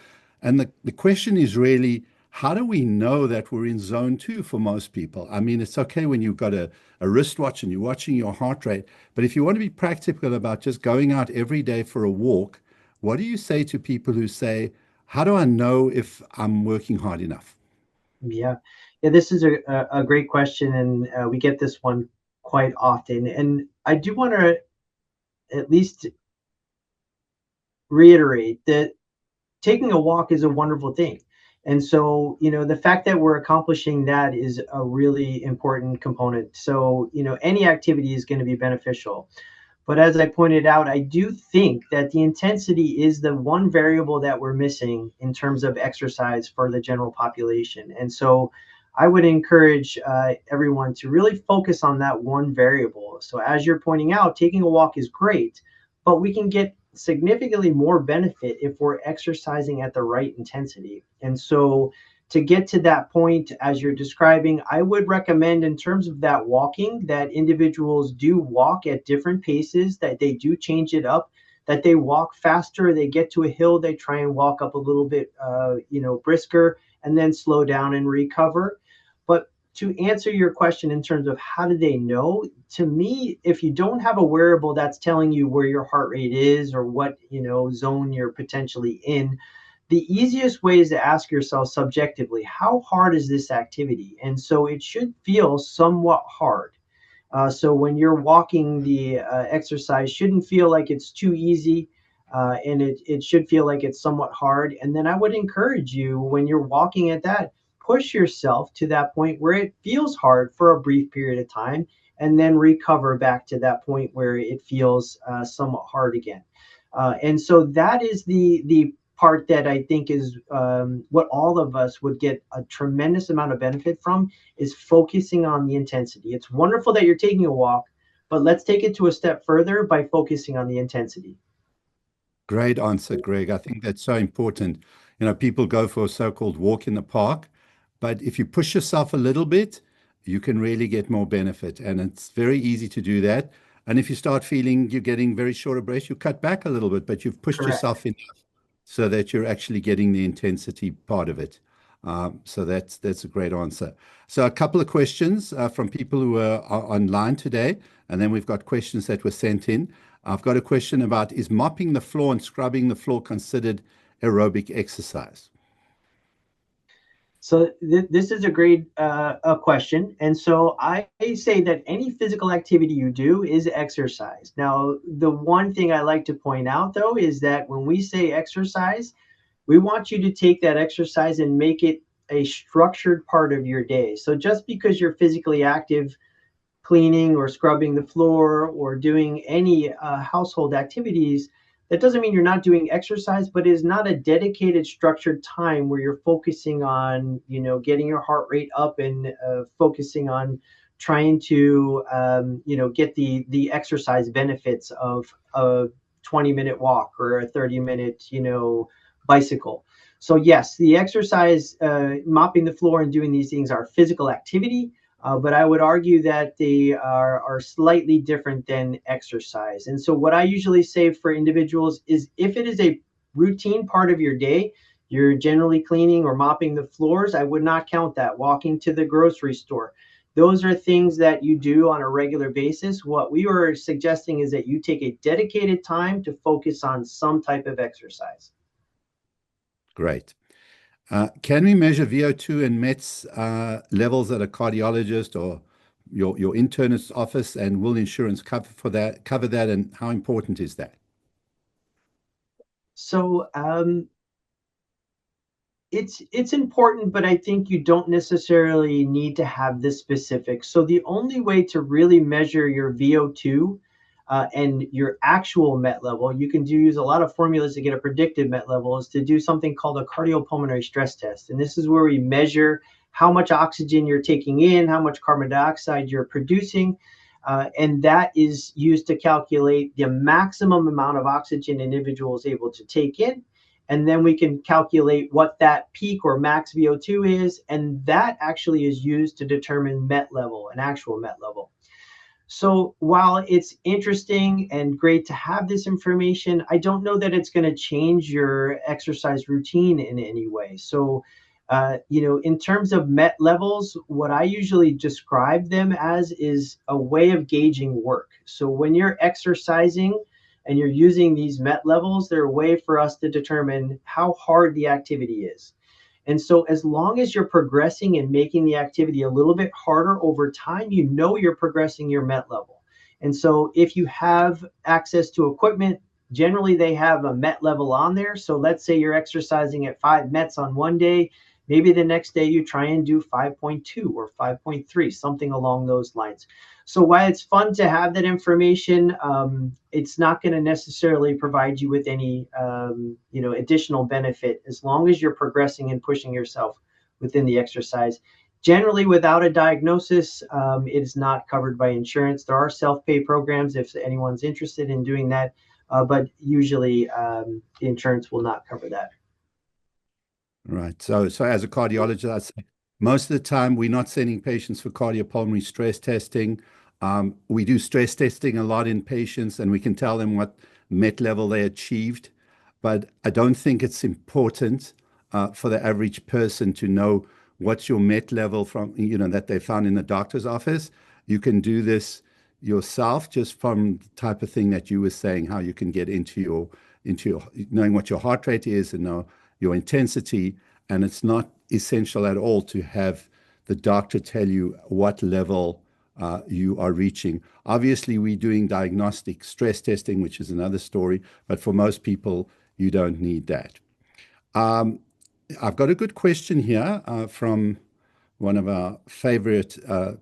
And the question is really, how do we know that we're in zone 2 for most people? I mean, it's okay when you've got a wristwatch and you're watching your heart rate, but if you want to be practical about just going out every day for a walk, what do you say to people who say, how do I know if I'm working hard enough? Yeah, this is a great question, and we get this one quite often. And I do want to at least reiterate that taking a walk is a wonderful thing. And so, the fact that we're accomplishing that is a really important component. So, any activity is going to be beneficial. But as I pointed out, I do think that the intensity is the one variable that we're missing in terms of exercise for the general population. And so I would encourage everyone to really focus on that one variable. So as you're pointing out, taking a walk is great, but we can get significantly more benefit if we're exercising at the right intensity. And so to get to that point, as you're describing, I would recommend, in terms of that walking, that individuals do walk at different paces, that they do change it up, that they walk faster, they get to a hill, they try and walk up a little bit, brisker, and then slow down and recover. But to answer your question in terms of how do they know, to me, if you don't have a wearable that's telling you where your heart rate is or what, zone you're potentially in, the easiest way is to ask yourself subjectively, how hard is this activity? And so it should feel somewhat hard. So when you're walking, the exercise shouldn't feel like it's too easy, and it should feel like it's somewhat hard. And then I would encourage you, when you're walking at that, push yourself to that point where it feels hard for a brief period of time, and then recover back to that point where it feels somewhat hard again. And so that is the part that I think is what all of us would get a tremendous amount of benefit from, is focusing on the intensity. It's wonderful that you're taking a walk, but let's take it to a step further by focusing on the intensity. Great answer, Greg. I think that's so important. People go for a so-called walk in the park, but if you push yourself a little bit, you can really get more benefit. And it's very easy to do that. And if you start feeling you're getting very short of breath, you cut back a little bit, but you've pushed Correct. yourself enough so that you're actually getting the intensity part of it. So that's a great answer. So a couple of questions from people who are online today, and then we've got questions that were sent in. I've got a question about, is mopping the floor and scrubbing the floor considered aerobic exercise? So this is a great question. And so I say that any physical activity you do is exercise. Now, the one thing I like to point out, though, is that when we say exercise, we want you to take that exercise and make it a structured part of your day. So just because you're physically active, cleaning or scrubbing the floor or doing any household activities, that doesn't mean you're not doing exercise, but it is not a dedicated structured time where you're focusing on, getting your heart rate up and focusing on trying to, get the exercise benefits of a 20-minute walk or a 30-minute, bicycle. So yes, the exercise, mopping the floor and doing these things are physical activity, but I would argue that they are slightly different than exercise. And so what I usually say for individuals is if it is a routine part of your day, you're generally cleaning or mopping the floors, I would not count that. Walking to the grocery store, those are things that you do on a regular basis. What we were suggesting is that you take a dedicated time to focus on some type of exercise. Great. Can we measure VO2 and METs levels at a cardiologist or your internist's office, and will insurance cover that, and how important is that? So it's important, but I think you don't necessarily need to have this specific. So the only way to really measure your VO2 and your actual MET level, you can use a lot of formulas to get a predicted MET level, is to do something called a cardiopulmonary stress test. And this is where we measure how much oxygen you're taking in, how much carbon dioxide you're producing. And that is used to calculate the maximum amount of oxygen an individual is able to take in. And then we can calculate what that peak or max VO2 is. And that actually is used to determine MET level, an actual MET level. So while it's interesting and great to have this information, I don't know that it's going to change your exercise routine in any way. So, in terms of MET levels, what I usually describe them as is a way of gauging work. So when you're exercising and you're using these MET levels, they're a way for us to determine how hard the activity is. And so as long as you're progressing and making the activity a little bit harder over time, you're progressing your MET level. And so if you have access to equipment, generally they have a MET level on there. So let's say you're exercising at 5 METs on one day, maybe the next day you try and do 5.2 or 5.3, something along those lines. So while it's fun to have that information, it's not going to necessarily provide you with any, additional benefit as long as you're progressing and pushing yourself within the exercise. Generally, without a diagnosis, it is not covered by insurance. There are self-pay programs if anyone's interested in doing that, but usually the insurance will not cover that. Right. So as a cardiologist, I say most of the time we're not sending patients for cardiopulmonary stress testing. We do stress testing a lot in patients, and we can tell them what MET level they achieved. But I don't think it's important for the average person to know what's your MET level from, that they found in the doctor's office. You can do this yourself just from the type of thing that you were saying, how you can get into your knowing what your heart rate is and know your intensity. And it's not essential at all to have the doctor tell you what level you are reaching. Obviously, we're doing diagnostic stress testing, which is another story, but for most people, you don't need that. I've got a good question here from one of our favorite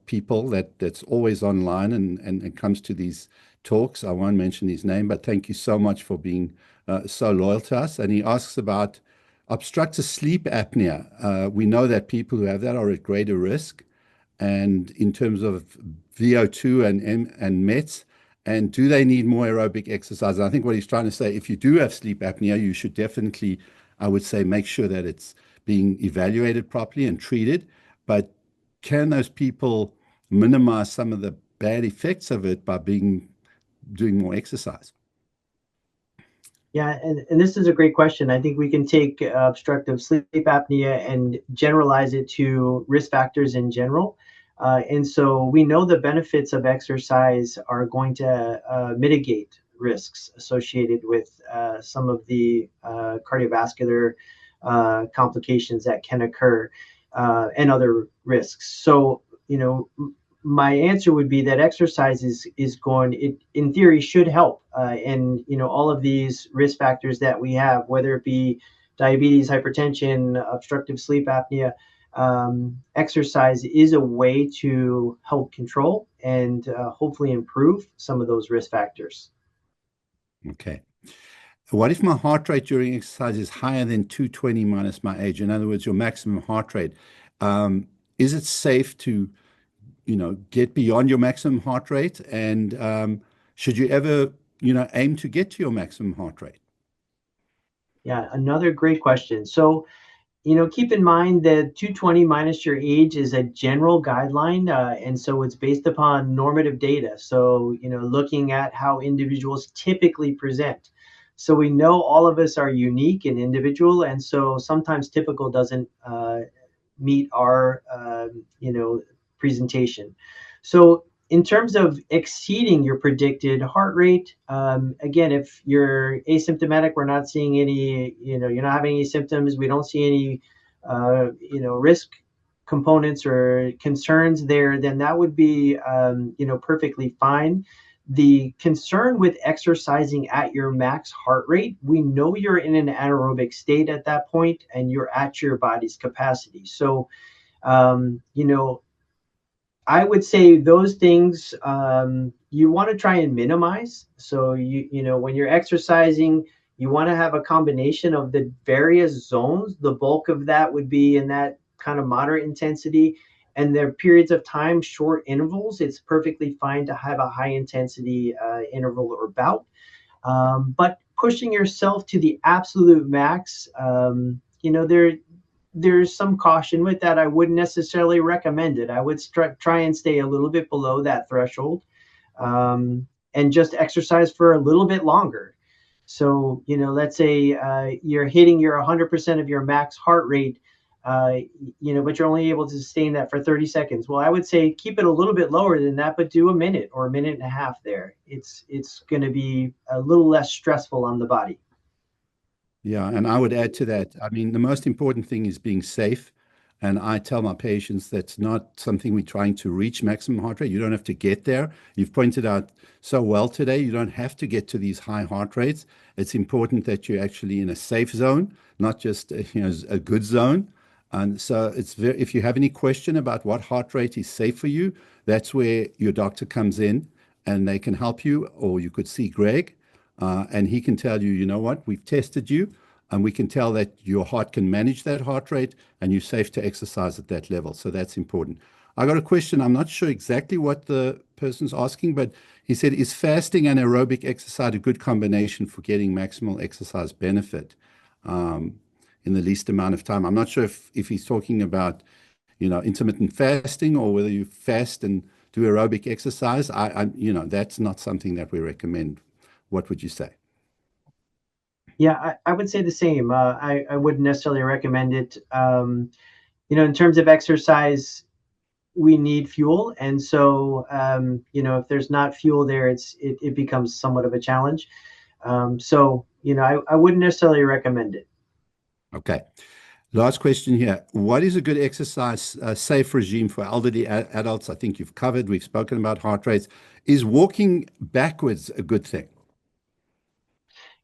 people that's always online and comes to these talks. I won't mention his name, but thank you so much for being so loyal to us. And he asks about obstructive sleep apnea. We know that people who have that are at greater risk, and in terms of VO2 and METs, and do they need more aerobic exercise? And I think what he's trying to say, if you do have sleep apnea, you should definitely, I would say, make sure that it's being evaluated properly and treated. But can those people minimize some of the bad effects of it by doing more exercise? Yeah, and this is a great question. I think we can take obstructive sleep apnea and generalize it to risk factors in general. And so we know the benefits of exercise are going to mitigate risks associated with some of the cardiovascular complications that can occur and other risks. So, my answer would be that exercise it in theory should help. And, all of these risk factors that we have, whether it be diabetes, hypertension, obstructive sleep apnea, exercise is a way to help control and hopefully improve some of those risk factors. Okay. What if my heart rate during exercise is higher than 220 minus my age? In other words, your maximum heart rate. Is it safe to, get beyond your maximum heart rate? And should you ever, aim to get to your maximum heart rate? Yeah, another great question. So, keep in mind that 220 minus your age is a general guideline, and so it's based upon normative data. So, looking at how individuals typically present. So we know all of us are unique and individual, and so sometimes typical doesn't meet our, presentation. So in terms of exceeding your predicted heart rate, again, if you're asymptomatic, we're not seeing any, you're not having any symptoms, we don't see any, risk components or concerns there, then that would be, perfectly fine. The concern with exercising at your max heart rate, we know you're in an anaerobic state at that point and you're at your body's capacity. So, I would say those things you want to try and minimize. So when you're exercising, you want to have a combination of the various zones. The bulk of that would be in that kind of moderate intensity, and there are periods of time, short intervals. It's perfectly fine to have a high intensity interval or bout, but pushing yourself to the absolute max, there's some caution with that. I wouldn't necessarily recommend it. I would try and stay a little bit below that threshold, and just exercise for a little bit longer. So, let's say you're hitting your 100% of your max heart rate, but you're only able to sustain that for 30 seconds. Well, I would say keep it a little bit lower than that, but do a minute or a minute and a half there. It's going to be a little less stressful on the body. Yeah, and I would add to that. I mean, the most important thing is being safe. And I tell my patients that's not something we're trying to reach maximum heart rate. You don't have to get there. You've pointed out so well today, you don't have to get to these high heart rates. It's important that you're actually in a safe zone, not just a good zone. And so if you have any question about what heart rate is safe for you, that's where your doctor comes in and they can help you, or you could see Greg, and he can tell you, you know what, we've tested you, and we can tell that your heart can manage that heart rate and you're safe to exercise at that level. So that's important. I got a question. I'm not sure exactly what the person's asking, but he said, is fasting and aerobic exercise a good combination for getting maximal exercise benefit in the least amount of time? I'm not sure if he's talking about, intermittent fasting, or whether you fast and do aerobic exercise. That's not something that we recommend. What would you say? Yeah, I would say the same. I wouldn't necessarily recommend it. In terms of exercise, we need fuel, and so if there's not fuel there, it becomes somewhat of a challenge. I wouldn't necessarily recommend it. Okay. Last question here. What is a good exercise safe regime for elderly adults? I think you've covered. We've spoken about heart rates. Is walking backwards a good thing?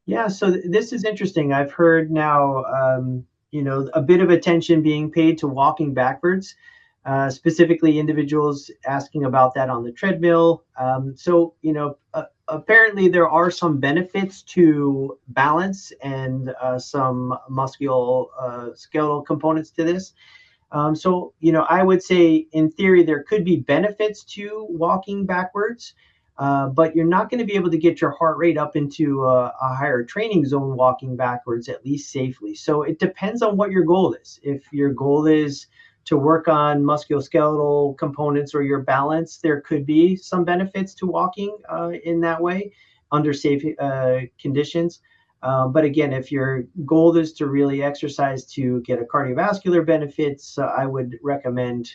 Yeah, so this is interesting. I've heard now, a bit of attention being paid to walking backwards, specifically individuals asking about that on the treadmill. Apparently there are some benefits to balance and some musculoskeletal components to this. I would say in theory there could be benefits to walking backwards. But you're not going to be able to get your heart rate up into a higher training zone walking backwards, at least safely. So it depends on what your goal is. If your goal is to work on musculoskeletal components or your balance, there could be some benefits to walking in that way under safe conditions. But again, if your goal is to really exercise to get a cardiovascular benefits, I would recommend,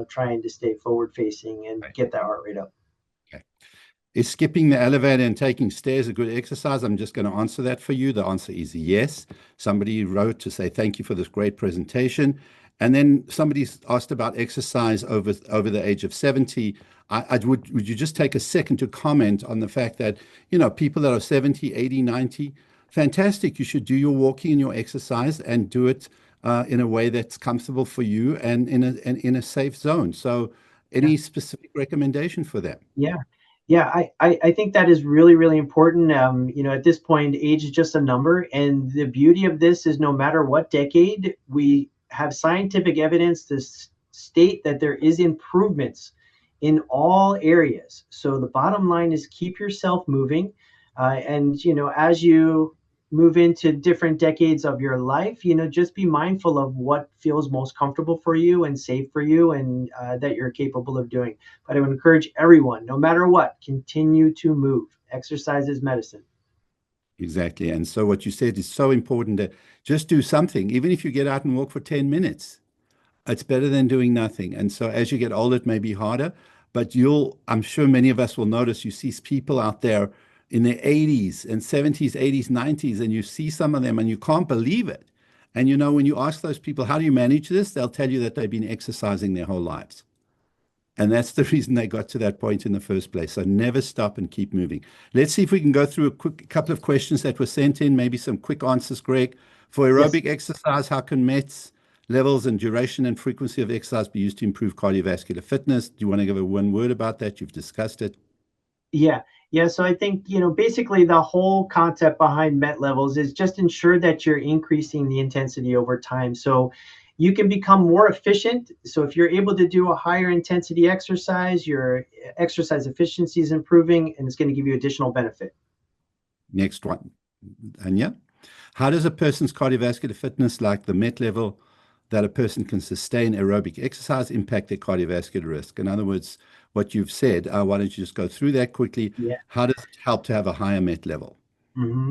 trying to stay forward facing and get that heart rate up. Okay. Is skipping the elevator and taking stairs a good exercise? I'm just going to answer that for you. The answer is yes. Somebody wrote to say thank you for this great presentation. And then somebody asked about exercise over the age of 70. Would you just take a second to comment on the fact that, people that are 70, 80, 90, fantastic. You should do your walking and your exercise and do it in a way that's comfortable for you and in a safe zone. So Yeah. any specific recommendation for that? Yeah. Yeah, I think that is really, really important. At this point, age is just a number. And the beauty of this is no matter what decade, we have scientific evidence to state that there is improvements in all areas. So the bottom line is keep yourself moving. As you move into different decades of your life, just be mindful of what feels most comfortable for you and safe for you and that you're capable of doing. But I would encourage everyone, no matter what, continue to move. Exercise is medicine. Exactly. And so what you said is so important, that just do something, even if you get out and walk for 10 minutes. It's better than doing nothing. And so as you get older, it may be harder, but I'm sure many of us will notice, you see people out there in their 80s and 70s, 80s, 90s, and you see some of them and you can't believe it. And when you ask those people, how do you manage this? They'll tell you that they've been exercising their whole lives. And that's the reason they got to that point in the first place. So never stop and keep moving. Let's see if we can go through a couple of questions that were sent in, maybe some quick answers, Greg. For Yes. aerobic exercise, how can METs levels and duration and frequency of exercise be used to improve cardiovascular fitness? Do you want to give one word about that? You've discussed it. Yeah. Yeah. So I think, basically the whole concept behind MET levels is just ensure that you're increasing the intensity over time. So you can become more efficient. So if you're able to do a higher intensity exercise, your exercise efficiency is improving and it's going to give you additional benefit. Next one, Anya. How does a person's cardiovascular fitness, like the MET level that a person can sustain aerobic exercise, impact their cardiovascular risk? In other words, what you've said, why don't you just go through that quickly? Yeah. How does it help to have a higher MET level?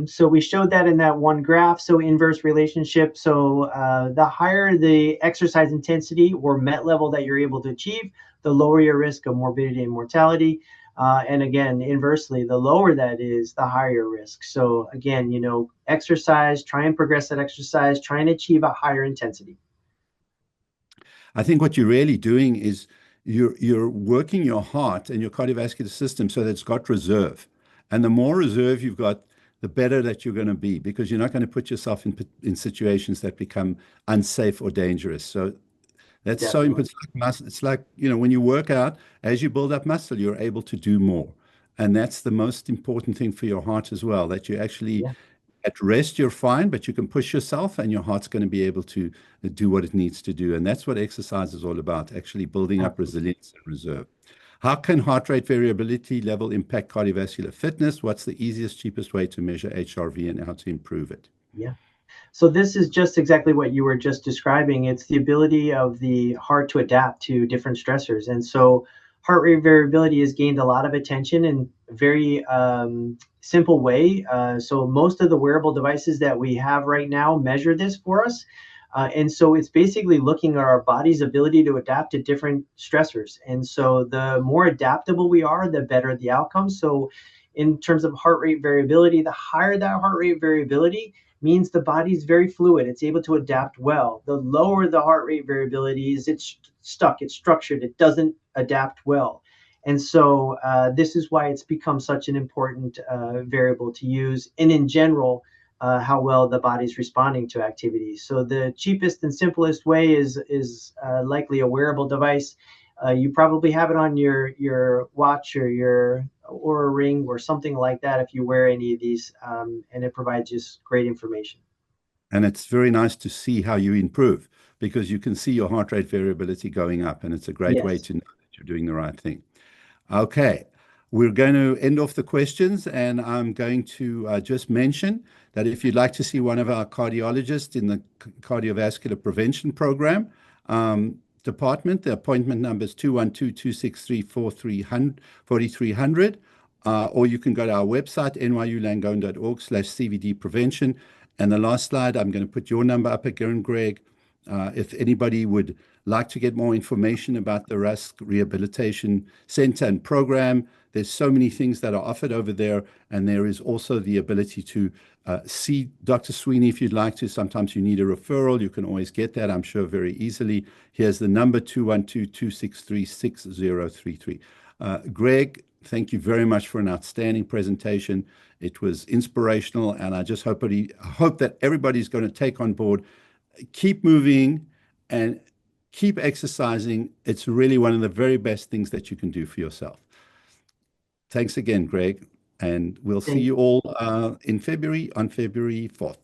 So we showed that in that one graph. So inverse relationship. So the higher the exercise intensity or MET level that you're able to achieve, the lower your risk of morbidity and mortality. And again, inversely, the lower that is, the higher your risk. So again, exercise, try and progress that exercise, try and achieve a higher intensity. I think what you're really doing is you're working your heart and your cardiovascular system so that it's got reserve. And the more reserve you've got, the better that you're going to be, because you're not going to put yourself in situations that become unsafe or dangerous. So that's so Definitely. important. It's like, when you work out, as you build up muscle, you're able to do more. And that's the most important thing for your heart as well, that you actually, Yeah. at rest, you're fine, but you can push yourself and your heart's going to be able to do what it needs to do. And that's what exercise is all about, actually building up resilience and reserve. How can heart rate variability level impact cardiovascular fitness? What's the easiest, cheapest way to measure HRV and how to improve it? Yeah. So this is just exactly what you were just describing. It's the ability of the heart to adapt to different stressors. And so heart rate variability has gained a lot of attention in a very simple way. So most of the wearable devices that we have right now measure this for us. And so it's basically looking at our body's ability to adapt to different stressors. And so the more adaptable we are, the better the outcome. So in terms of heart rate variability, the higher that heart rate variability means the body's very fluid. It's able to adapt well. The lower the heart rate variability is, it's stuck, it's structured, it doesn't adapt well. And so this is why it's become such an important variable to use. And in general, how well the body's responding to activities. So the cheapest and simplest way is likely a wearable device. You probably have it on your watch or a ring or something like that if you wear any of these, and it provides just great information. And it's very nice to see how you improve, because you can see your heart rate variability going up, and it's a great way Yes. to know that you're doing the right thing. Okay, we're going to end off the questions, and I'm going to just mention that if you'd like to see one of our cardiologists in the cardiovascular prevention program department, the appointment number is 212-263-4300, or you can go to our website, nyulangone.org/CVD prevention. And the last slide, I'm going to put your number up again, Greg. If anybody would like to get more information about the Rusk Rehabilitation Center and program, there's so many things that are offered over there. And there is also the ability to see Dr. Sweeney if you'd like to. Sometimes you need a referral. You can always get that, I'm sure, very easily. Here's the number, 212-263-6033. Greg, thank you very much for an outstanding presentation. It was inspirational, and I just hope that everybody's going to take on board keep moving and keep exercising. It's really one of the very best things that you can do for yourself. Thanks again, Greg. And we'll see Thank you all in February on February 4th.